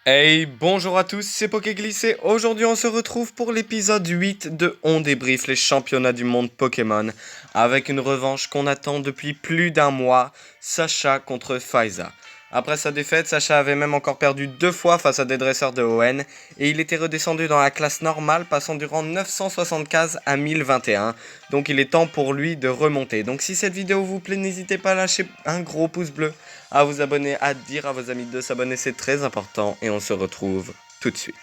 Hey, bonjour à tous, c'est Pokéglissé. Aujourd'hui, on se retrouve pour l'épisode 8 de On débrief les championnats du monde Pokémon avec une revanche qu'on attend depuis plus d'un mois, Sacha contre Faiza. Après sa défaite, Sacha avait même encore perdu 2 fois face à des dresseurs de ON et il était redescendu dans la classe normale passant du rang 975 à 1021. Donc il est temps pour lui de remonter. Donc si cette vidéo vous plaît, n'hésitez pas à lâcher un gros pouce bleu, à vous abonner, à dire à vos amis de s'abonner, c'est très important et on se retrouve tout de suite.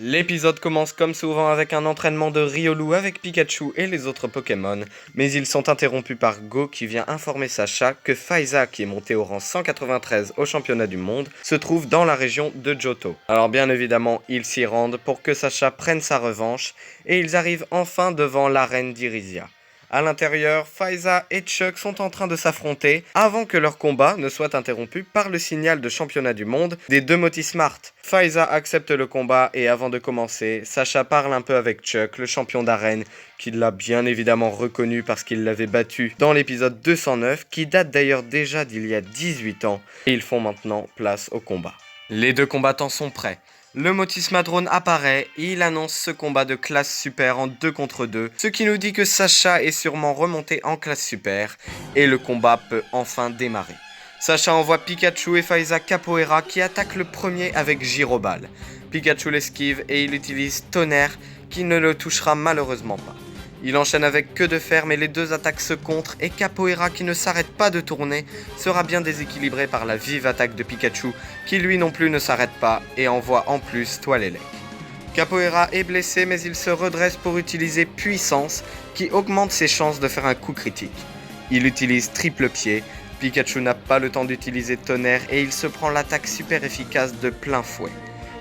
L'épisode commence comme souvent avec un entraînement de Riolu avec Pikachu et les autres Pokémon, mais ils sont interrompus par Go qui vient informer Sacha que Faiza, qui est monté au rang 193 au championnat du monde, se trouve dans la région de Johto. Alors bien évidemment, ils s'y rendent pour que Sacha prenne sa revanche et ils arrivent enfin devant l'arène d'Irisia. À l'intérieur, Faiza et Chuck sont en train de s'affronter avant que leur combat ne soit interrompu par le signal de championnat du monde des deux Motismart. Faiza accepte le combat et avant de commencer, Sacha parle un peu avec Chuck, le champion d'arène, qui l'a bien évidemment reconnu parce qu'il l'avait battu dans l'épisode 209, qui date d'ailleurs déjà d'il y a 18 ans, et ils font maintenant place au combat. Les deux combattants sont prêts. Le Motismadrone apparaît et il annonce ce combat de classe super en 2 contre 2, ce qui nous dit que Sacha est sûrement remonté en classe super et le combat peut enfin démarrer. Sacha envoie Pikachu et Faiza Capoeira qui attaquent le premier avec Gyroball. Pikachu l'esquive et il utilise Tonnerre qui ne le touchera malheureusement pas. Il enchaîne avec Queue de Fer mais les deux attaques se contrent et Capoeira qui ne s'arrête pas de tourner sera bien déséquilibré par la vive attaque de Pikachu qui lui non plus ne s'arrête pas et envoie en plus Toilélec. Capoeira est blessé mais il se redresse pour utiliser Puissance qui augmente ses chances de faire un coup critique. Il utilise Triple Pied, Pikachu n'a pas le temps d'utiliser Tonnerre et il se prend l'attaque super efficace de plein fouet.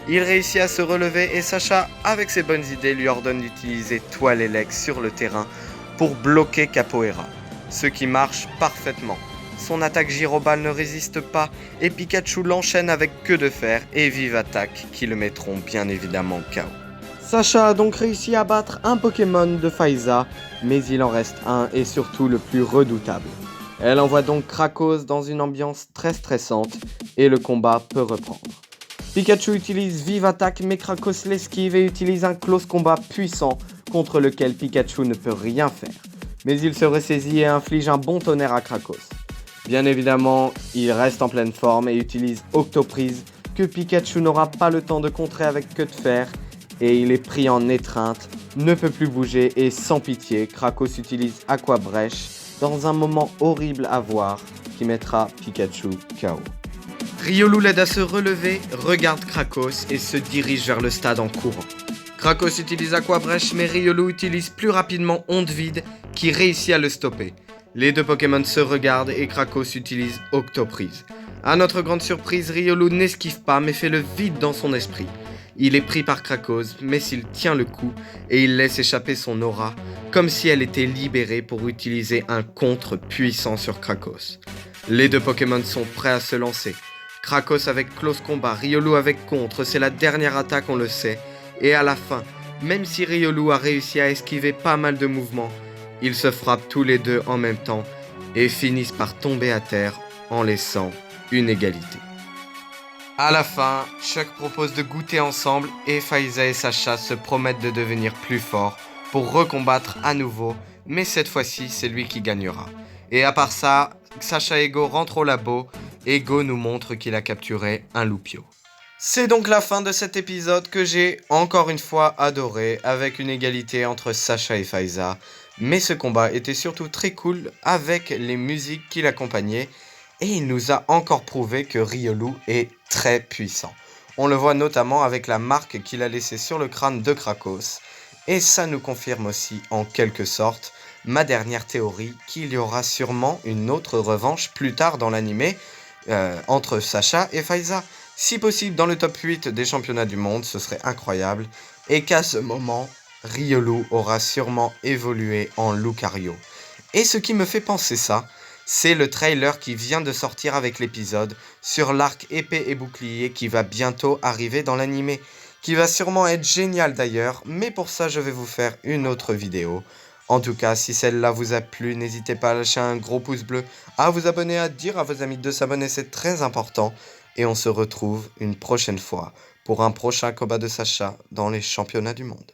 Il réussit à se relever et Sacha, avec ses bonnes idées, lui ordonne d'utiliser Toilélec sur le terrain pour bloquer Capoeira, ce qui marche parfaitement. Son attaque Gyroball ne résiste pas et Pikachu l'enchaîne avec Queue de Fer et Vive Attaque qui le mettront bien évidemment KO. Sacha a donc réussi à battre un Pokémon de Faiza, mais il en reste un et surtout le plus redoutable. Elle envoie donc Krakos dans une ambiance très stressante et le combat peut reprendre. Pikachu utilise Vive Attaque mais Krakos l'esquive et utilise un close combat puissant contre lequel Pikachu ne peut rien faire. Mais il se ressaisit et inflige un bon tonnerre à Krakos. Bien évidemment, il reste en pleine forme et utilise Octoprise que Pikachu n'aura pas le temps de contrer avec Queue de Fer et il est pris en étreinte, ne peut plus bouger et sans pitié, Krakos utilise Aqua Brèche dans un moment horrible à voir qui mettra Pikachu KO. Riolu l'aide à se relever, regarde Krakos et se dirige vers le stade en courant. Krakos utilise Aqua Brèche mais Riolu utilise plus rapidement Onde Vide qui réussit à le stopper. Les deux Pokémon se regardent et Krakos utilise Octoprise. À notre grande surprise, Riolu n'esquive pas mais fait le vide dans son esprit. Il est pris par Krakos mais s'il tient le coup et il laisse échapper son aura comme si elle était libérée pour utiliser un contre puissant sur Krakos. Les deux Pokémon sont prêts à se lancer. Krakos avec close combat, Riolu avec contre, c'est la dernière attaque on le sait. Et à la fin, même si Riolu a réussi à esquiver pas mal de mouvements, ils se frappent tous les deux en même temps et finissent par tomber à terre en laissant une égalité. À la fin, Chuck propose de goûter ensemble et Faiza et Sacha se promettent de devenir plus forts pour recombattre à nouveau, mais cette fois-ci c'est lui qui gagnera. Et à part ça, Sacha et Go rentrent au labo et Go nous montre qu'il a capturé un Loupio. C'est donc la fin de cet épisode que j'ai encore une fois adoré avec une égalité entre Sacha et Faiza. Mais ce combat était surtout très cool avec les musiques qui l'accompagnaient et il nous a encore prouvé que Riolu est très puissant. On le voit notamment avec la marque qu'il a laissée sur le crâne de Krakos et ça nous confirme aussi en quelque sorte ma dernière théorie qu'il y aura sûrement une autre revanche plus tard dans l'animé entre Sacha et Faiza. Si possible dans le top 8 des championnats du monde, ce serait incroyable. Et qu'à ce moment, Riolu aura sûrement évolué en Lucario. Et ce qui me fait penser ça, C'est le trailer qui vient de sortir avec l'épisode sur l'arc épée et bouclier qui va bientôt arriver dans l'animé, qui va sûrement être génial d'ailleurs, mais pour ça je vais vous faire une autre vidéo. En tout cas, si celle-là vous a plu, n'hésitez pas à lâcher un gros pouce bleu, à vous abonner, à dire à vos amis de s'abonner, c'est très important. Et on se retrouve une prochaine fois pour un prochain combat de Sacha dans les championnats du monde.